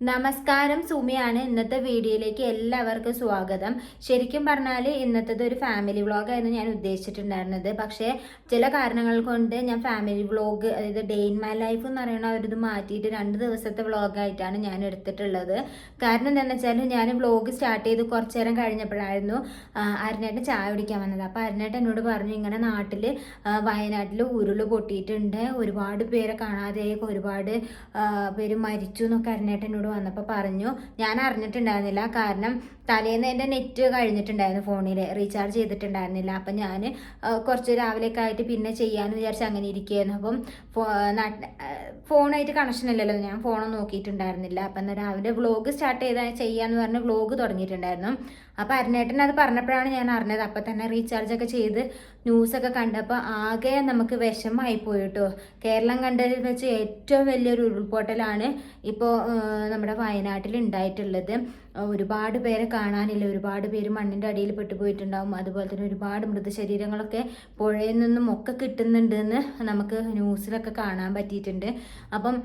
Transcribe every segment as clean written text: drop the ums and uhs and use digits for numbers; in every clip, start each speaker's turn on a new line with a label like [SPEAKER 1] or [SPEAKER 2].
[SPEAKER 1] നമസ്കാരം, സുമിയാണ്. ഇന്നത്തെ വീഡിയോയിലേക്ക് എല്ലാവർക്കും സ്വാഗതം. ശരിക്കും പറഞ്ഞാൽ ഇന്നത്തേത് ഒരു ഫാമിലി വ്ളോഗായിരുന്നു ഞാൻ ഉദ്ദേശിച്ചിട്ടുണ്ടായിരുന്നത്. പക്ഷേ ചില കാരണങ്ങൾ കൊണ്ട് ഞാൻ ഫാമിലി വ്ളോഗ്, അതായത് ഡേ ഇൻ മൈ ലൈഫ് എന്ന് പറയുന്ന ഒരു ഇത് മാറ്റിയിട്ട് 2 ദിവസത്തെ വ്ളോഗായിട്ടാണ് ഞാൻ എടുത്തിട്ടുള്ളത്. കാരണം എന്താണെന്ന് വെച്ചാൽ ഞാൻ വ്ളോഗ് സ്റ്റാർട്ട് ചെയ്ത് കുറച്ച് നേരം കഴിഞ്ഞപ്പോഴായിരുന്നു അരുണേട്ടൻ ചായ കുടിക്കാൻ വന്നത്. അപ്പോൾ അരുണേട്ടൻ എന്നോട് പറഞ്ഞു, ഇങ്ങനെ നാട്ടിൽ വയനാട്ടിൽ ഉരുൾ പൊട്ടിയിട്ടുണ്ട്, ഒരുപാട് പേരെ കാണാതെയായി, ഒരുപാട് പേര് മരിച്ചു എന്നൊക്കെ അരുണേട്ടൻ എന്നോട് വന്നപ്പോൾ പറഞ്ഞു. ഞാൻ അറിഞ്ഞിട്ടുണ്ടായിരുന്നില്ല, കാരണം തലേന്ന് എൻ്റെ നെറ്റ് കഴിഞ്ഞിട്ടുണ്ടായിരുന്നു, ഫോണിൽ റീചാർജ് ചെയ്തിട്ടുണ്ടായിരുന്നില്ല. അപ്പം ഞാൻ കുറച്ച് രാവിലെയൊക്കെ ആയിട്ട് പിന്നെ ചെയ്യാമെന്ന് വിചാരിച്ച് അങ്ങനെ ഇരിക്കുകയായിരുന്നു. അപ്പം ഫോണായിട്ട് കണക്ഷൻ ഇല്ലല്ലോ, ഞാൻ ഫോണൊന്നും നോക്കിയിട്ടുണ്ടായിരുന്നില്ല. അപ്പം എന്നാൽ രാവിലെ വ്ളോഗ് സ്റ്റാർട്ട് ചെയ്യാന്ന് പറഞ്ഞ് വ്ളോഗ് തുടങ്ങിയിട്ടുണ്ടായിരുന്നു. അപ്പം അരുണേട്ടൻ അത് പറഞ്ഞപ്പോഴാണ് ഞാൻ അറിഞ്ഞത്. അപ്പം തന്നെ റീചാർജൊക്കെ ചെയ്ത് ന്യൂസൊക്കെ കണ്ടപ്പോൾ ആകെ നമുക്ക് വിഷമമായി പോയിട്ടോ. കേരളം കണ്ടതിൽ വെച്ച് ഏറ്റവും വലിയൊരു ഉരുൾപൊട്ടലാണ് ഇപ്പോൾ നമ്മുടെ വയനാട്ടിൽ ഉണ്ടായിട്ടുള്ളത്. ഒരുപാട് പേരെ കാണാനില്ല, ഒരുപാട് പേര് മണ്ണിൻ്റെ അടിയിൽ പെട്ടുപോയിട്ടുണ്ടാവും. അതുപോലെ തന്നെ ഒരുപാട് മൃതശരീരങ്ങളൊക്കെ പുഴയിൽ നിന്നും ഒക്കെ കിട്ടുന്നുണ്ടെന്ന് നമുക്ക് ന്യൂസിലൊക്കെ കാണാൻ പറ്റിയിട്ടുണ്ട്. അപ്പം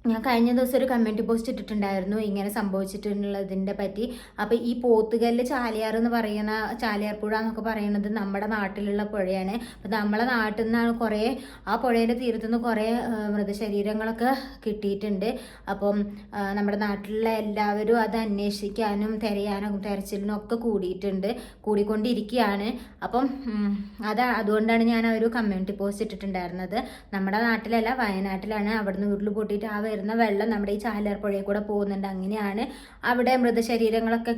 [SPEAKER 1] ഞാൻ കഴിഞ്ഞ ദിവസം ഒരു കമ്മ്യൂണിറ്റി പോസ്റ്റ് ഇട്ടിട്ടുണ്ടായിരുന്നു ഇങ്ങനെ സംഭവിച്ചിട്ടുള്ളതിൻ്റെ പറ്റി. അപ്പോൾ ഈ പോത്തുകല്ല് ചാലിയാർ എന്ന് പറയുന്ന, ചാലിയാർ പുഴ എന്നൊക്കെ പറയുന്നത് നമ്മുടെ നാട്ടിലുള്ള പുഴയാണ്. അപ്പോൾ നമ്മളെ നാട്ടിൽ നിന്നാണ് കുറേ, ആ പുഴയുടെ തീരത്തുനിന്ന് കുറേ മൃതശരീരങ്ങളൊക്കെ കിട്ടിയിട്ടുണ്ട്. അപ്പം നമ്മുടെ നാട്ടിലുള്ള എല്ലാവരും അത് അന്വേഷിക്കാനും തിരയാനും തെരച്ചിലിനും ഒക്കെ കൂടിക്കൊണ്ടിരിക്കുകയാണ്. അപ്പം അതുകൊണ്ടാണ് ഞാൻ ഒരു കമ്മ്യൂണിറ്റി പോസ്റ്റ് ഇട്ടിട്ടുണ്ടായിരുന്നത്. നമ്മുടെ നാട്ടിലല്ല, വയനാട്ടിലാണ്. അവിടുന്ന് ഉരുൾ പൊട്ടിയിട്ട് വരുന്ന വെള്ളം നമ്മുടെ ഈ ചാലിയാർ പുഴയിൽ കൂടെ പോകുന്നുണ്ട്. അങ്ങനെയാണ് അവിടെ മൃതശരീരങ്ങളൊക്കെ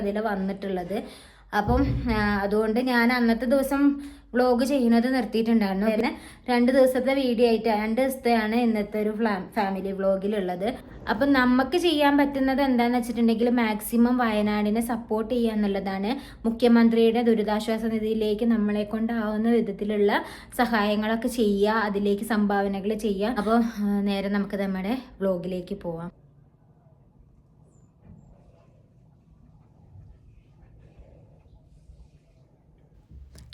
[SPEAKER 1] അതിൽ വന്നിട്ടുള്ളത്. അപ്പം അതുകൊണ്ട് ഞാൻ അന്നത്തെ ദിവസം വ്ളോഗ് ചെയ്യുന്നത് നിർത്തിയിട്ടുണ്ടായിരുന്നു. പിന്നെ 2 ദിവസത്തെ വീഡിയോ ആയിട്ട് 2 ദിവസത്തെയാണ് ഇന്നത്തെ ഒരു ഫാമിലി വ്ളോഗിലുള്ളത്. അപ്പം നമുക്ക് ചെയ്യാൻ പറ്റുന്നത് എന്താണെന്ന് വെച്ചിട്ടുണ്ടെങ്കിൽ മാക്സിമം വയനാടിനെ സപ്പോർട്ട് ചെയ്യുക എന്നുള്ളതാണ്. മുഖ്യമന്ത്രിയുടെ ദുരിതാശ്വാസ നിധിയിലേക്ക് നമ്മളെ കൊണ്ടാവുന്ന വിധത്തിലുള്ള സഹായങ്ങളൊക്കെ ചെയ്യുക, അതിലേക്ക് സംഭാവനകൾ ചെയ്യുക. അപ്പോൾ നേരെ നമുക്ക് നമ്മുടെ വ്ളോഗിലേക്ക് പോവാം.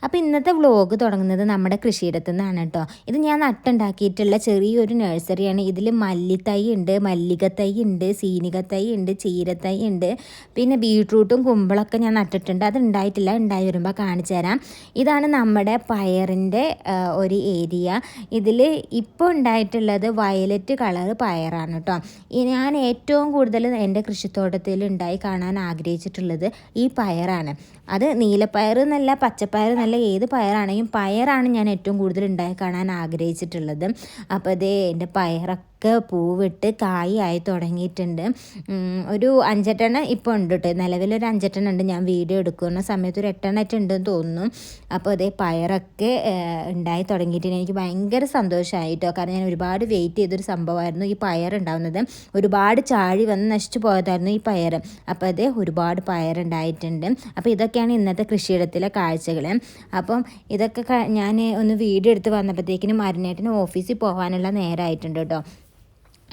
[SPEAKER 1] അപ്പോൾ ഇന്നത്തെ വ്ളോഗ് തുടങ്ങുന്നത് നമ്മുടെ കൃഷിയിടത്തു നിന്നാണ് കേട്ടോ. ഇത് ഞാൻ നട്ടുണ്ടാക്കിയിട്ടുള്ള ചെറിയൊരു നഴ്സറിയാണ്. ഇതിൽ മല്ലിത്തൈ ഉണ്ട്, മല്ലികത്തൈ ഉണ്ട്, സീനികത്തൈ ഉണ്ട്, ചീരത്തൈ ഉണ്ട്, പിന്നെ ബീട്രൂട്ടും കുമ്പളൊക്കെ ഞാൻ നട്ടിട്ടുണ്ട്. അത് ഉണ്ടായിട്ടില്ല, ഉണ്ടായി വരുമ്പോൾ കാണിച്ചു തരാം. ഇതാണ് നമ്മുടെ പയറിൻ്റെ ഒരു ഏരിയ. ഇതിൽ ഇപ്പോൾ ഉണ്ടായിട്ടുള്ളത് വയലറ്റ് കളർ പയറാണ് കേട്ടോ. ഞാൻ ഏറ്റവും കൂടുതൽ എൻ്റെ കൃഷിത്തോട്ടത്തിൽ ഉണ്ടായി കാണാൻ ആഗ്രഹിച്ചിട്ടുള്ളത് ഈ പയറാണ്. അത് നീലപ്പയർ എന്നല്ല, പച്ചപ്പയർ എന്നല്ല, ഏത് പയറാണെങ്കിലും പയറാണ് ഞാൻ ഏറ്റവും കൂടുതൽ ഉണ്ടായി കാണാൻ ആഗ്രഹിച്ചിട്ടുള്ളത്. അപ്പോൾ അതേ എൻ്റെ പയറൊക്കെ പൂവിട്ട് കായായി തുടങ്ങിയിട്ടുണ്ട്. ഒരു 5 എണ്ണം ഇപ്പോൾ ഉണ്ട് കേട്ടോ. നിലവിലൊരു 5 എണ്ണം ഉണ്ട്. ഞാൻ വീഡിയോ എടുക്കുന്ന സമയത്ത് ഒരു 8 എണ്ണം ഉണ്ടെന്ന് തോന്നുന്നു. അപ്പോൾ അതേ പയറൊക്കെ ഉണ്ടായി തുടങ്ങിയിട്ടുണ്ട്. എനിക്ക് ഭയങ്കര സന്തോഷമായി കേട്ടോ. കാരണം ഞാൻ ഒരുപാട് വെയിറ്റ് ചെയ്തൊരു സംഭവമായിരുന്നു ഈ പയറുണ്ടാവുന്നത്. ഒരുപാട് ചാഴി വന്ന് നശിച്ചു പോയതായിരുന്നു ഈ പയർ. അപ്പോൾ അതേ ഒരുപാട് പയറുണ്ടായിട്ടുണ്ട്. അപ്പോൾ ഇതൊക്കെയാണ് ഇന്നത്തെ കൃഷിയിടത്തിലെ കാഴ്ചകൾ. അപ്പം ഇതൊക്കെ ഞാൻ ഒന്ന് വീഡിയോ എടുത്ത് വന്നപ്പോഴത്തേക്കിനും അരുണേട്ടന് ഓഫീസിൽ പോകാനുള്ള നേരമായിട്ടുണ്ട് കേട്ടോ.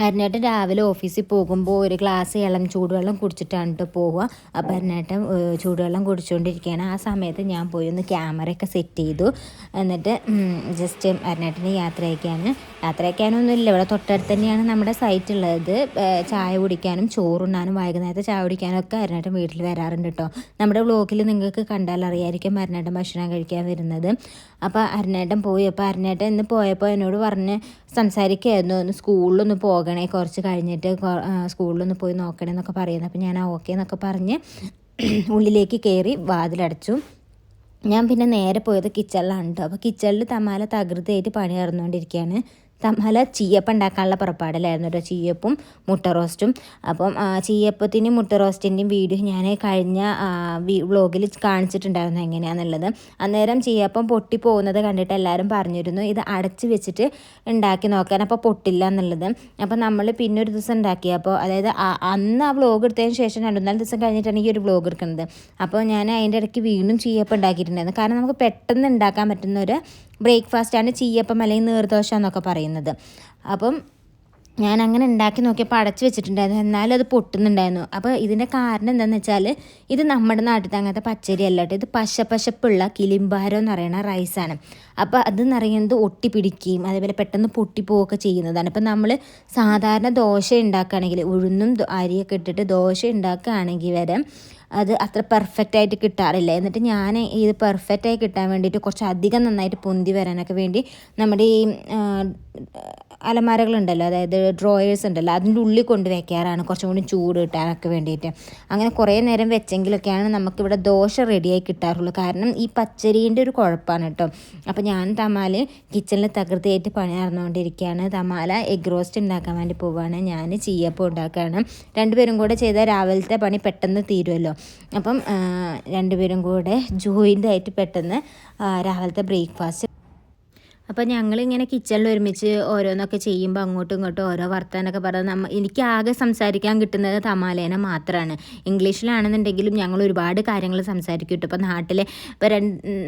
[SPEAKER 1] അരുണേട്ടൻ രാവിലെ ഓഫീസിൽ പോകുമ്പോൾ ഒരു ഗ്ലാസ് ഇളം ചൂടുവെള്ളം കുടിച്ചിട്ടാണ് കേട്ടോ പോവുക. അപ്പോൾ അരുണേട്ടൻ ചൂടുവെള്ളം കുടിച്ചുകൊണ്ടിരിക്കുകയാണ്. ആ സമയത്ത് ഞാൻ പോയി ഒന്ന് ക്യാമറയൊക്കെ സെറ്റ് ചെയ്തു. എന്നിട്ട് ജസ്റ്റ് അരുണേട്ടന് യാത്ര അയക്കാനൊന്നുമില്ല, ഇവിടെ തൊട്ടടുത്ത് തന്നെയാണ് നമ്മുടെ സൈറ്റ് ഉള്ളത്. ചായ കുടിക്കാനും ചോറുണ്ണാനും വൈകുന്നേരത്തെ ചായ കുടിക്കാനും ഒക്കെ അരുണേട്ടൻ വീട്ടിൽ വരാറുണ്ട് കേട്ടോ. നമ്മുടെ വ്ളോഗിൽ നിങ്ങൾക്ക് കണ്ടാൽ അറിയായിരിക്കും അരുണേട്ടൻ ഭക്ഷണം കഴിക്കാൻ വരുന്നത്. അപ്പോൾ അരുണേട്ടൻ പോയി. അപ്പോൾ അരുണേട്ടൻ ഇന്ന് പോയപ്പോൾ എന്നോട് പറഞ്ഞ് സംസാരിക്കുകയായിരുന്നു, ഒന്ന് സ്കൂളിലൊന്ന് പോകണേ, കുറച്ച് കഴിഞ്ഞിട്ട് സ്കൂളിലൊന്ന് പോയി നോക്കണേ എന്നൊക്കെ പറയുന്നത്. അപ്പോൾ ഞാൻ ഓക്കെ എന്നൊക്കെ പറഞ്ഞ് ഉള്ളിലേക്ക് കയറി വാതിലടച്ചു. ഞാൻ പിന്നെ നേരെ പോയത് കിച്ചണിലാണ് കേട്ടോ. അപ്പോൾ കിച്ചണിൽ തമാല തകൃതിയായിട്ട് പണി നടന്നുകൊണ്ടിരിക്കുകയാണ്. തമാല ചീയപ്പം ഉണ്ടാക്കാനുള്ള പുറപ്പാടിലായിരുന്നു കേട്ടോ, ചീയപ്പും മുട്ട റോസ്റ്റും. അപ്പം ചീയപ്പത്തിൻ്റെയും മുട്ട റോസ്റ്റിൻ്റെയും വീഡിയോ ഞാൻ കഴിഞ്ഞ വ്ളോഗിൽ കാണിച്ചിട്ടുണ്ടായിരുന്നു എങ്ങനെയാണെന്നുള്ളത്. അന്നേരം ചീയപ്പം പൊട്ടി പോകുന്നത് കണ്ടിട്ട് എല്ലാവരും പറഞ്ഞിരുന്നു ഇത് അടച്ച് വെച്ചിട്ട് ഉണ്ടാക്കി നോക്കാൻ, അപ്പോൾ പൊട്ടില്ല എന്നുള്ളത്. അപ്പോൾ നമ്മൾ പിന്നെ ഒരു ദിവസം ഉണ്ടാക്കി. അപ്പോൾ അതായത് അന്ന് ആ വ്ളോഗ് എടുത്തതിന് ശേഷം 2-4 ദിവസം കഴിഞ്ഞിട്ടാണ് ഈ ഒരു വ്ളോഗ് എടുക്കുന്നത്. അപ്പോൾ ഞാൻ അതിൻ്റെ ഇടയ്ക്ക് വീണ്ടും ചീയപ്പം ഉണ്ടാക്കിയിട്ടുണ്ടായിരുന്നു. കാരണം നമുക്ക് പെട്ടെന്ന് ഉണ്ടാക്കാൻ പറ്റുന്ന ഒരു ബ്രേക്ക്ഫാസ്റ്റാണ് ചീയപ്പം അല്ലെങ്കിൽ നീർദോശ എന്നൊക്കെ പറയുന്നത്. അപ്പം ഞാനങ്ങനെ ഉണ്ടാക്കി നോക്കിയപ്പോൾ അടച്ചു വെച്ചിട്ടുണ്ടായിരുന്നു, എന്നാലും അത് പൊട്ടുന്നുണ്ടായിരുന്നു. അപ്പോൾ ഇതിൻ്റെ കാരണം എന്താണെന്ന് വെച്ചാൽ ഇത് നമ്മുടെ നാട്ടിലത്തെ അങ്ങനത്തെ പച്ചരി അല്ല കേട്ടോ, ഇത് പശപ്പശപ്പുള്ള കിളിമ്പാരം എന്ന് പറയുന്ന റൈസാണ്. അപ്പോൾ അതെന്ന് പറയുന്നത് ഒട്ടി പിടിക്കുകയും അതേപോലെ പെട്ടെന്ന് പൊട്ടിപ്പോവുകയൊക്കെ ചെയ്യുന്നതാണ്. ഇപ്പം നമ്മൾ സാധാരണ ദോശ ഉണ്ടാക്കുകയാണെങ്കിൽ ഉഴുന്നും അരിയൊക്കെ ഇട്ടിട്ട് ദോശ ഉണ്ടാക്കുകയാണെങ്കിൽ വരെ അത് അത്ര പെർഫെക്റ്റ് ആയിട്ട് കിട്ടാറില്ല. എന്നിട്ട് ഞാൻ ഇത് പെർഫെക്റ്റായി കിട്ടാൻ വേണ്ടിയിട്ട് കുറച്ച് അധികം നന്നായിട്ട് പൊന്തി വരാനൊക്കെ വേണ്ടി നമ്മുടെ ഈ അലമാരകളുണ്ടല്ലോ, അതായത് ഡ്രോയേഴ്സ് ഉണ്ടല്ലോ, അതിൻ്റെ ഉള്ളിൽ കൊണ്ട് വയ്ക്കാറാണ് കുറച്ചും കൂടി ചൂട് കിട്ടാനൊക്കെ വേണ്ടിയിട്ട്. അങ്ങനെ കുറേ നേരം വെച്ചെങ്കിലൊക്കെയാണ് നമുക്കിവിടെ ദോശ റെഡിയായി കിട്ടാറുള്ളൂ. കാരണം ഈ പച്ചരീൻ്റെ ഒരു കുഴപ്പമാണ് കേട്ടോ. അപ്പോൾ ഞാൻ തമാൽ കിച്ചണിൽ തകൃതിയായിട്ട് പണി നടന്നുകൊണ്ടിരിക്കുകയാണ്. തമാല എഗ് റോസ്റ്റ് ഉണ്ടാക്കാൻ വേണ്ടി പോവുകയാണ്, ഞാൻ ചീയപ്പം ഉണ്ടാക്കുകയാണ്. രണ്ടുപേരും കൂടെ ചെയ്താൽ രാവിലത്തെ പണി പെട്ടെന്ന് തീരുമല്ലോ. അപ്പം രണ്ടുപേരും കൂടെ ജോയിൻ്റായിട്ട് പെട്ടെന്ന് രാവിലത്തെ ബ്രേക്ക്ഫാസ്റ്റ്. അപ്പോൾ ഞങ്ങളിങ്ങനെ കിച്ചണിൽ ഒരുമിച്ച് ഓരോന്നൊക്കെ ചെയ്യുമ്പോൾ അങ്ങോട്ടും ഇങ്ങോട്ടും ഓരോ വർത്താനൊക്കെ പറഞ്ഞ് എനിക്ക് ആകെ സംസാരിക്കാൻ കിട്ടുന്നത് തമാലേനെ മാത്രമാണ്. ഇംഗ്ലീഷിലാണെന്നുണ്ടെങ്കിലും ഞങ്ങൾ ഒരുപാട് കാര്യങ്ങൾ സംസാരിക്കും കേട്ടോ. ഇപ്പോൾ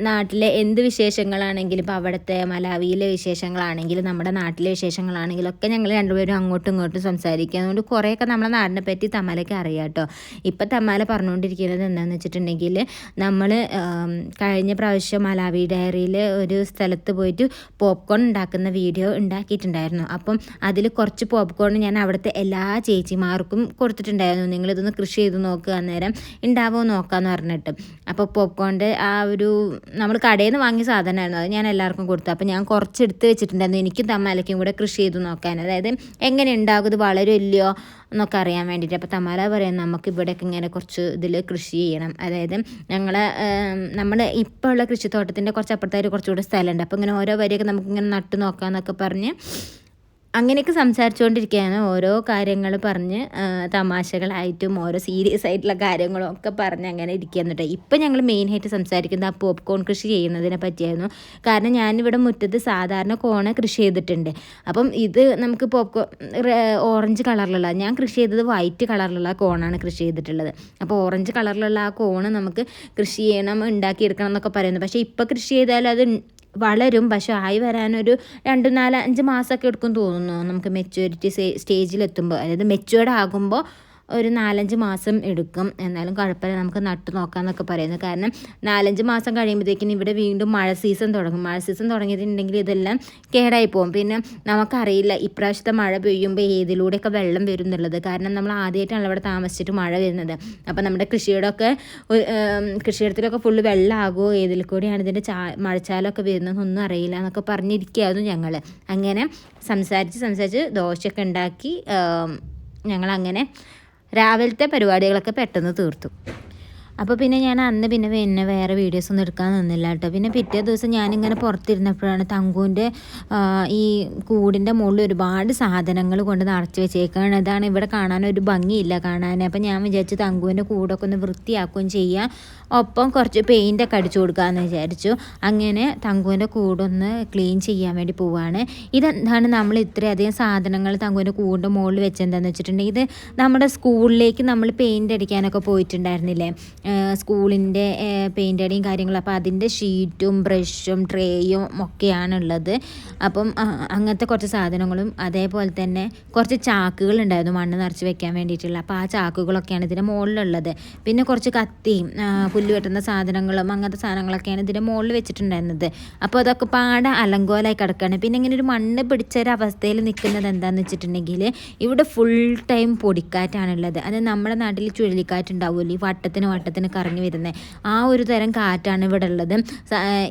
[SPEAKER 1] നാട്ടിലെ എന്ത് വിശേഷങ്ങളാണെങ്കിലും, ഇപ്പോൾ അവിടുത്തെ മലാവിയിലെ വിശേഷങ്ങളാണെങ്കിലും നമ്മുടെ നാട്ടിലെ വിശേഷങ്ങളാണെങ്കിലും ഒക്കെ ഞങ്ങൾ രണ്ടുപേരും അങ്ങോട്ടും ഇങ്ങോട്ടും സംസാരിക്കുക. അതുകൊണ്ട് കുറേയൊക്കെ നമ്മളെ നാടിനെ പറ്റി തമാലയ്ക്ക് അറിയാം കേട്ടോ. ഇപ്പം തമാല പറഞ്ഞുകൊണ്ടിരിക്കുന്നത് എന്താണെന്ന് വെച്ചിട്ടുണ്ടെങ്കിൽ, നമ്മൾ കഴിഞ്ഞ പ്രാവശ്യം മലാവി ഡയറിയിൽ ഒരു സ്ഥലത്ത് പോയിട്ട് പോപ്കോൺ ഉണ്ടാക്കുന്ന വീഡിയോ ഉണ്ടാക്കിയിട്ടുണ്ടായിരുന്നു. അപ്പം അതിൽ കുറച്ച് പോപ്കോൺ ഞാൻ അവിടുത്തെ എല്ലാ ചേച്ചിമാർക്കും കൊടുത്തിട്ടുണ്ടായിരുന്നു. നിങ്ങളിതൊന്ന് കൃഷി ചെയ്ത് നോക്കുക, അന്നേരം ഉണ്ടാവുമോ നോക്കാമെന്ന് പറഞ്ഞിട്ട്. അപ്പോൾ പോപ്കോണിൻ്റെ ആ ഒരു നമ്മൾ കടയിൽ നിന്ന് വാങ്ങിയ സാധനമായിരുന്നു, അത് ഞാൻ എല്ലാവർക്കും കൊടുത്തു. അപ്പോൾ ഞാൻ കുറച്ച് എടുത്ത് വെച്ചിട്ടുണ്ടായിരുന്നു എനിക്കും തമാലയ്ക്കും കൂടെ കൃഷി ചെയ്ത് നോക്കാൻ, അതായത് എങ്ങനെ ഉണ്ടാകും, ഇത് വളരുമല്ലയോ എന്നൊക്കെ അറിയാൻ വേണ്ടിയിട്ട്. അപ്പോൾ തമാല പറയാം നമുക്ക് ഇവിടെയൊക്കെ ഇങ്ങനെ കുറച്ച് ഇതിൽ കൃഷി ചെയ്യണം, അതായത് നമ്മൾ ഇപ്പോൾ ഉള്ള കൃഷിത്തോട്ടത്തിൻ്റെ കുറച്ച് അപ്പുറത്തായിട്ട് കുറച്ചുകൂടെ സ്ഥലമുണ്ട്. അപ്പോൾ ഇങ്ങനെ ഓരോ വരിയൊക്കെ നമുക്കിങ്ങനെ നട്ട് നോക്കാമെന്നൊക്കെ പറഞ്ഞ് അങ്ങനെയൊക്കെ സംസാരിച്ചുകൊണ്ടിരിക്കുകയാണ്. ഓരോ കാര്യങ്ങൾ പറഞ്ഞ് തമാശകളായിട്ടും ഓരോ സീരിയസ് ആയിട്ടുള്ള കാര്യങ്ങളും ഒക്കെ പറഞ്ഞ് അങ്ങനെ ഇരിക്കുകയാണ് കേട്ടോ. ഇപ്പം ഞങ്ങൾ മെയിനായിട്ട് സംസാരിക്കുന്നത് ആ പോപ്കോൺ കൃഷി ചെയ്യുന്നതിനെ പറ്റിയായിരുന്നു. കാരണം ഞാനിവിടെ മുറ്റത്ത് സാധാരണ കോണ് കൃഷി ചെയ്തിട്ടുണ്ട്. അപ്പം ഇത് നമുക്ക് ഓറഞ്ച് കളറിലുള്ള, ഞാൻ കൃഷി ചെയ്തത് വൈറ്റ് കളറിലുള്ള കോണാണ് കൃഷി ചെയ്തിട്ടുള്ളത്. അപ്പോൾ ഓറഞ്ച് കളറിലുള്ള ആ കോണ് നമുക്ക് കൃഷി ചെയ്യണം, ഉണ്ടാക്കിയെടുക്കണം എന്നൊക്കെ പറയുന്നു. പക്ഷേ ഇപ്പോൾ കൃഷി ചെയ്താൽ അത് വളരും, പക്ഷെ ആയി വരാനൊരു 2-4-5 മാസമൊക്കെ എടുക്കും തോന്നുന്നു നമുക്ക് മെച്യൂരിറ്റി സ്റ്റേജിലെത്തുമ്പോൾ. അതായത് മെച്യൂർഡ് ആകുമ്പോൾ ഒരു 4-5 മാസം എടുക്കും. എന്നാലും കുഴപ്പമില്ല, നമുക്ക് നട്ട് നോക്കാമെന്നൊക്കെ പറയുന്നത്. കാരണം 4-5 മാസം കഴിയുമ്പോഴത്തേക്കിനും ഇവിടെ വീണ്ടും മഴ സീസൺ തുടങ്ങും. മഴ സീസൺ തുടങ്ങിയിട്ടുണ്ടെങ്കിൽ ഇതെല്ലാം കേടായി പോകും. പിന്നെ നമുക്കറിയില്ല ഇപ്രാവശ്യത്തെ മഴ പെയ്യുമ്പോൾ ഏതിലൂടെയൊക്കെ വെള്ളം വരും എന്നുള്ളത്. കാരണം നമ്മൾ ആദ്യമായിട്ടാണ് ഇവിടെ താമസിച്ചിട്ട് മഴ വരുന്നത്. അപ്പോൾ നമ്മുടെ കൃഷിയിടത്തിലൊക്കെ ഫുള്ള് വെള്ളമാകുമോ, ഏതിൽ കൂടെയാണ് ഇതിൻ്റെ മഴച്ചാലൊക്കെ വരുന്നതെന്നൊന്നും അറിയില്ല എന്നൊക്കെ പറഞ്ഞിരിക്കുകയായിരുന്നു ഞങ്ങൾ. അങ്ങനെ സംസാരിച്ച് ദോശയൊക്കെ ഉണ്ടാക്കി ഞങ്ങളങ്ങനെ രാവിലത്തെ പരിപാടികളൊക്കെ പെട്ടെന്ന് തീർത്തു. അപ്പോൾ പിന്നെ ഞാൻ അന്ന് പിന്നെ വേറെ വീഡിയോസ് ഒന്നും എടുക്കാൻ നിന്നില്ല കേട്ടോ. പിന്നെ പിറ്റേ ദിവസം ഞാനിങ്ങനെ പുറത്തിരുന്നപ്പോഴാണ് തങ്കുവിൻ്റെ ഈ കൂടിൻ്റെ മുകളിൽ ഒരുപാട് സാധനങ്ങൾ കൊണ്ട് നിറച്ച് വെച്ചേക്കാണ്. ഇതാണ് ഇവിടെ കാണാനൊരു ഭംഗിയില്ല കാണാൻ. അപ്പം ഞാൻ വിചാരിച്ചു തങ്കുവിൻ്റെ കൂടൊക്കെ ഒന്ന് വൃത്തിയാക്കുകയും ചെയ്യാം, ഒപ്പം കുറച്ച് പെയിൻ്റൊക്കെ അടിച്ചു കൊടുക്കാമെന്ന് വിചാരിച്ചു. അങ്ങനെ തങ്കുവിൻ്റെ കൂടൊന്ന് ക്ലീൻ ചെയ്യാൻ വേണ്ടി പോവുകയാണ്. ഇതെന്താണ് നമ്മൾ ഇത്രയധികം സാധനങ്ങൾ തങ്കുവിൻ്റെ കൂടിൻ്റെ മുകളിൽ വെച്ചെന്താണെന്ന് വെച്ചിട്ടുണ്ടെങ്കിൽ, ഇത് നമ്മുടെ സ്കൂളിലേക്ക് നമ്മൾ പെയിൻ്റ് അടിക്കാനൊക്കെ പോയിട്ടുണ്ടായിരുന്നില്ലേ, സ്കൂളിൻ്റെ പെയിൻ്റ് അടിയും കാര്യങ്ങളും. അപ്പോൾ അതിൻ്റെ ഷീറ്റും ബ്രഷും ട്രേയും ഒക്കെയാണുള്ളത്. അപ്പം അങ്ങനത്തെ കുറച്ച് സാധനങ്ങളും അതേപോലെ തന്നെ കുറച്ച് ചാക്കുകൾ ഉണ്ടായിരുന്നു മണ്ണ് നിറച്ച് വെക്കാൻ വേണ്ടിയിട്ടുള്ള. അപ്പോൾ ആ ചാക്കുകളൊക്കെയാണ് ഇതിൻ്റെ മുകളിലുള്ളത്. പിന്നെ കുറച്ച് കത്തിയും പുല്ല് വെട്ടുന്ന സാധനങ്ങളും അങ്ങനത്തെ സാധനങ്ങളൊക്കെയാണ് ഇതിൻ്റെ മുകളിൽ വെച്ചിട്ടുണ്ടായിരുന്നത്. അപ്പോൾ അതൊക്കെ പാടെ അലങ്കോലമായി കിടക്കുകയാണ്. പിന്നെ ഇങ്ങനെ ഒരു മണ്ണ് പിടിച്ചൊരവസ്ഥയിൽ നിൽക്കുന്നത് എന്താണെന്ന് വെച്ചിട്ടുണ്ടെങ്കിൽ, ഇവിടെ ഫുൾ ടൈം പൊടിക്കാറ്റാണുള്ളത്. അത് നമ്മുടെ നാട്ടിൽ ചുഴലിക്കാറ്റുണ്ടാവുമല്ലോ, ഈ വട്ടത്തിന് കറങ്ങി വരുന്നത്, ആ ഒരു തരം കാറ്റാണ് ഇവിടെ ഉള്ളത്.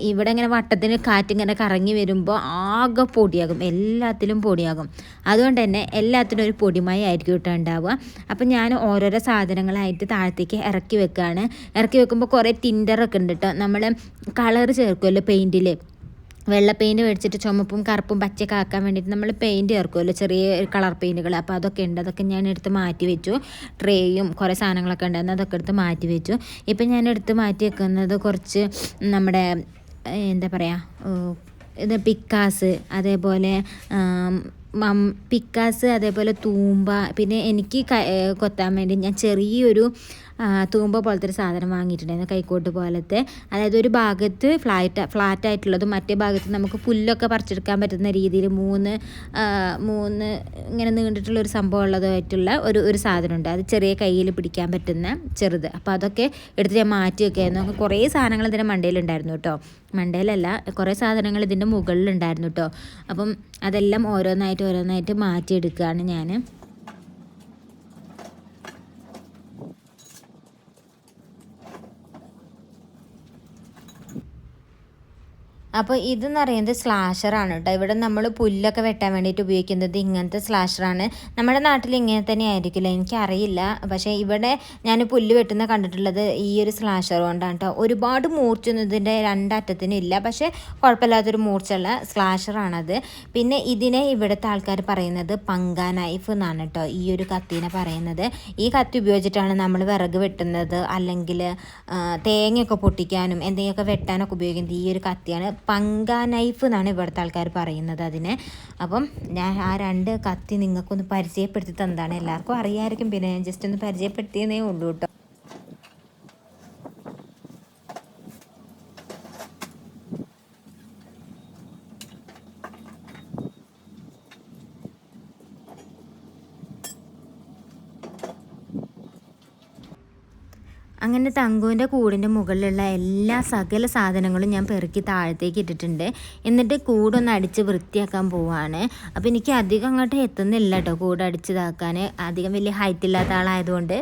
[SPEAKER 1] ഇവിടെ ഇങ്ങനെ വട്ടത്തിന് കാറ്റിങ്ങനെ കറങ്ങി വരുമ്പോൾ ആകെ പൊടിയാകും, എല്ലാത്തിലും പൊടിയാകും. അതുകൊണ്ട് തന്നെ എല്ലാത്തിനും ഒരു പൊടിമയ ആയിരിക്കും കേട്ടോ ഉണ്ടാവുക. അപ്പം ഞാൻ ഓരോരോ സാധനങ്ങളായിട്ട് താഴത്തേക്ക് ഇറക്കി വെക്കുകയാണ്. ഇറക്കി വെക്കുമ്പോൾ കുറേ ടിൻഡറൊക്കെ ഉണ്ട് കേട്ടോ. നമ്മൾ കളർ ചേർക്കുമല്ലോ പെയിൻറ്റിൽ, വെള്ള പെയിൻറ്റ് മേടിച്ചിട്ട് ചുമപ്പും കറുപ്പും പച്ചയൊക്കെ ആക്കാൻ വേണ്ടിയിട്ട് നമ്മൾ പെയിൻറ്റ് ചേർക്കുമല്ലോ, ചെറിയ കളർ പെയിൻറ്റുകൾ. അപ്പോൾ അതൊക്കെ ഉണ്ട്, അതൊക്കെ ഞാൻ എടുത്ത് മാറ്റി വെച്ചു. ട്രേയും കുറേ സാധനങ്ങളൊക്കെ ഉണ്ടായിരുന്നു, അതൊക്കെ എടുത്ത് മാറ്റി വെച്ചു. ഇപ്പം ഞാൻ എടുത്ത് മാറ്റി വെക്കുന്നത് കുറച്ച് നമ്മുടെ എന്താ പറയുക, ഇത് പിക്കാസ്, അതേപോലെ പിക്കാസ്, അതേപോലെ തൂമ്പ, പിന്നെ എനിക്ക് കൊത്താൻ വേണ്ടി ഞാൻ ചെറിയൊരു തൂമ്പ പോലത്തെ ഒരു സാധനം വാങ്ങിയിട്ടുണ്ടായിരുന്നു, കൈക്കോട്ട് പോലത്തെ. അതായത് ഒരു ഭാഗത്ത് ഫ്ലാറ്റായിട്ടുള്ളതും മറ്റേ ഭാഗത്ത് നമുക്ക് പുല്ലൊക്കെ പറിച്ചെടുക്കാൻ പറ്റുന്ന രീതിയിൽ മൂന്ന് ഇങ്ങനെ നീണ്ടിട്ടുള്ളൊരു സംഭവം ഉള്ളതായിട്ടുള്ള ഒരു സാധനമുണ്ട്. അത് ചെറിയ കയ്യിൽ പിടിക്കാൻ പറ്റുന്ന ചെറുത്. അപ്പോൾ അതൊക്കെ എടുത്ത് ഞാൻ മാറ്റി വെക്കായിരുന്നു. കുറേ സാധനങ്ങൾ ഇതിൻ്റെ മണ്ടയിലുണ്ടായിരുന്നു കേട്ടോ. മണ്ടയിലല്ല, കുറേ സാധനങ്ങൾ ഇതിൻ്റെ മുകളിലുണ്ടായിരുന്നു കേട്ടോ. അപ്പം അതെല്ലാം ഓരോന്നായിട്ട് മാറ്റിയെടുക്കുകയാണ് ഞാൻ. അപ്പോൾ ഇതെന്ന് പറയുന്നത് സ്ലാഷറാണ് കേട്ടോ. ഇവിടെ നമ്മൾ പുല്ലൊക്കെ വെട്ടാൻ വേണ്ടിയിട്ട് ഉപയോഗിക്കുന്നത് ഇങ്ങനത്തെ സ്ലാഷറാണ്. നമ്മുടെ നാട്ടിൽ ഇങ്ങനെ തന്നെ ആയിരിക്കില്ല, എനിക്കറിയില്ല. പക്ഷേ ഇവിടെ ഞാൻ പുല്ല് വെട്ടുന്ന കണ്ടിട്ടുള്ളത് ഈ ഒരു സ്ലാഷർ കൊണ്ടാണ് കേട്ടോ. ഒരുപാട് മൂർച്ചയൊന്നും ഇതിൻ്റെ രണ്ടറ്റത്തിനും ഇല്ല, പക്ഷേ കുഴപ്പമില്ലാത്തൊരു മൂർച്ചയുള്ള സ്ലാഷറാണത്. പിന്നെ ഇതിനെ ഇവിടുത്തെ ആൾക്കാർ പറയുന്നത് പങ്ക നൈഫ് എന്നാണ് കേട്ടോ ഈ ഒരു കത്തീനെ പറയുന്നത്. ഈ കത്തി ഉപയോഗിച്ചിട്ടാണ് നമ്മൾ വിറക് വെട്ടുന്നത്, അല്ലെങ്കിൽ തേങ്ങയൊക്കെ പൊട്ടിക്കാനും എന്തെങ്കിലുമൊക്കെ വെട്ടാനൊക്കെ ഉപയോഗിക്കുന്നത് ഈ ഒരു കത്തിയാണ്. പങ്ക നൈഫ് എന്നാണ് ഇവിടുത്തെ ആൾക്കാർ പറയുന്നത് അതിനെ. അപ്പം ഞാൻ ആ രണ്ട് കത്തി നിങ്ങൾക്കൊന്ന് പരിചയപ്പെടുത്തി തന്നതാണ്. എല്ലാവർക്കും അറിയാമായിരിക്കും, പിന്നെ ഞാൻ ജസ്റ്റ് ഒന്ന് പരിചയപ്പെടുത്തിയതേ ഉള്ളൂ കേട്ടോ. അങ്ങനെ തങ്കുവിൻ്റെ കൂടിൻ്റെ മുകളിലുള്ള എല്ലാ സകല സാധനങ്ങളും ഞാൻ പെറുക്കി താഴത്തേക്ക് ഇട്ടിട്ടുണ്ട്. എന്നിട്ട് കൂടൊന്ന് അടിച്ച് വൃത്തിയാക്കാൻ പോവാണ്. അപ്പോൾ എനിക്ക് അധികം അങ്ങോട്ട് എത്തുന്നില്ല കേട്ടോ കൂട് അടിച്ചതാക്കാൻ. അധികം വലിയ ഹൈറ്റ് ഇല്ലാത്ത ആളായതുകൊണ്ട്